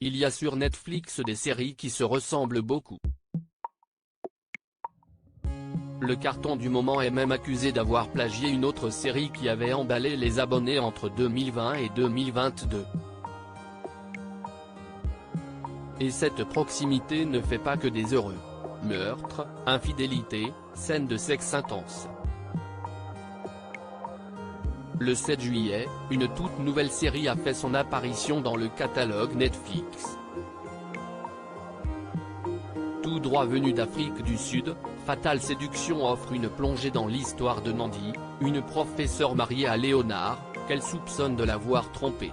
Il y a sur Netflix des séries qui se ressemblent beaucoup. Le carton du moment est même accusé d'avoir plagié une autre série qui avait emballé les abonnés entre 2020 et 2022. Et cette proximité ne fait pas que des heureux. Meurtres, infidélité, scènes de sexe intense. Le 7 juillet, une toute nouvelle série a fait son apparition dans le catalogue Netflix. Tout droit venu d'Afrique du Sud, Fatale Séduction offre une plongée dans l'histoire de Nandi, une professeure mariée à Léonard, qu'elle soupçonne de l'avoir trompé.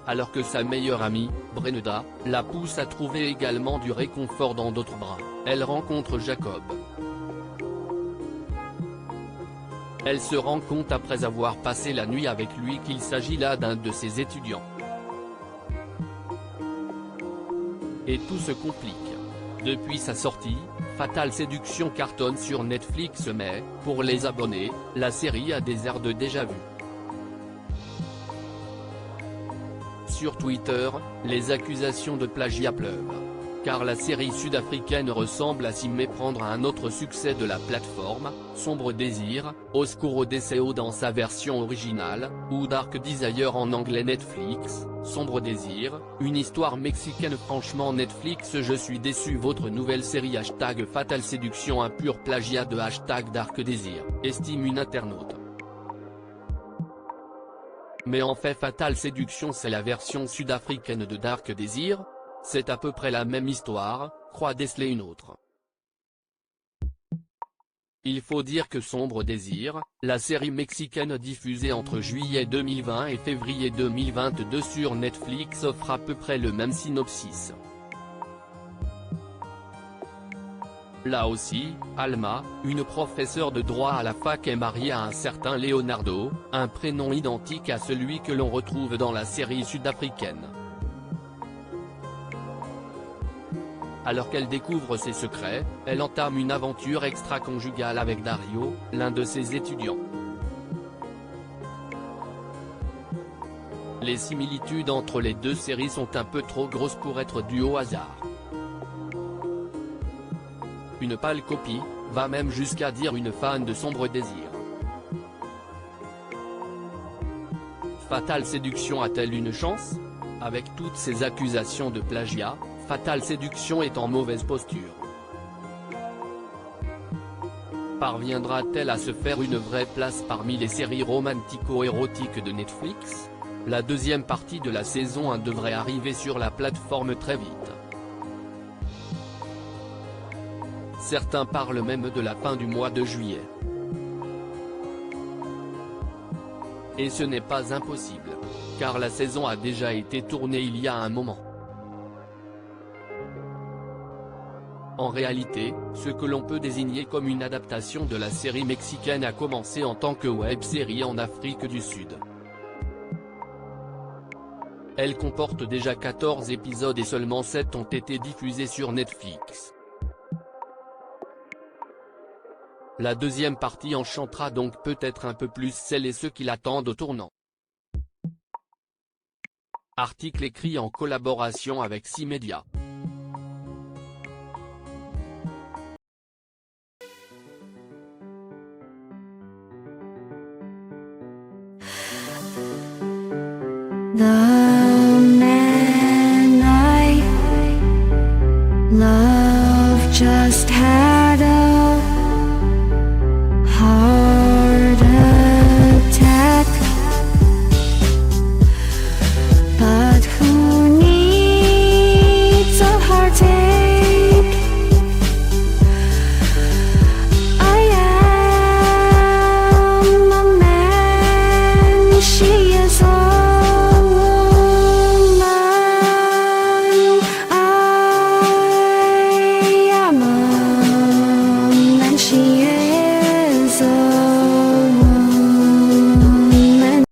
Alors que sa meilleure amie, Breneda, la pousse à trouver également du réconfort dans d'autres bras, elle rencontre Jacob. Elle se rend compte après avoir passé la nuit avec lui qu'il s'agit là d'un de ses étudiants. Et tout se complique. Depuis sa sortie, Fatale Séduction cartonne sur Netflix mais, pour les abonnés, la série a des airs de déjà-vu. Sur Twitter, les accusations de plagiat pleuvent. Car la série sud-africaine ressemble à s'y méprendre à un autre succès de la plateforme, Sombre Désir, Oscuro Deseo dans sa version originale, ou Dark Desire en anglais. Netflix, Sombre Désir, une histoire mexicaine. Franchement Netflix, je suis déçu. Votre nouvelle série #Fatale Séduction, un pur plagiat de #Dark Desire, estime une internaute. Mais en fait Fatale Séduction c'est la version sud-africaine de Dark Desire. C'est à peu près la même histoire, croit déceler une autre. Il faut dire que Sombre Désir, la série mexicaine diffusée entre juillet 2020 et février 2022 sur Netflix offre à peu près le même synopsis. Là aussi, Alma, une professeure de droit à la fac est mariée à un certain Leonardo, un prénom identique à celui que l'on retrouve dans la série sud-africaine. Alors qu'elle découvre ses secrets, elle entame une aventure extra-conjugale avec Dario, l'un de ses étudiants. Les similitudes entre les deux séries sont un peu trop grosses pour être dues au hasard. Une pâle copie, va même jusqu'à dire une fan de Sombre Désir. Fatale Séduction a-t-elle une chance? Avec toutes ces accusations de plagiat, Fatale Séduction est en mauvaise posture. Parviendra-t-elle à se faire une vraie place parmi les séries romantico-érotiques de Netflix? La deuxième partie de la saison 1 devrait arriver sur la plateforme très vite. Certains parlent même de la fin du mois de juillet. Et ce n'est pas impossible, car la saison a déjà été tournée il y a un moment. En réalité, ce que l'on peut désigner comme une adaptation de la série mexicaine a commencé en tant que web-série en Afrique du Sud. Elle comporte déjà 14 épisodes et seulement 7 ont été diffusés sur Netflix. La deuxième partie enchantera donc peut-être un peu plus celles et ceux qui l'attendent au tournant. Article écrit en collaboration avec 6 médias. The man I love just had a heart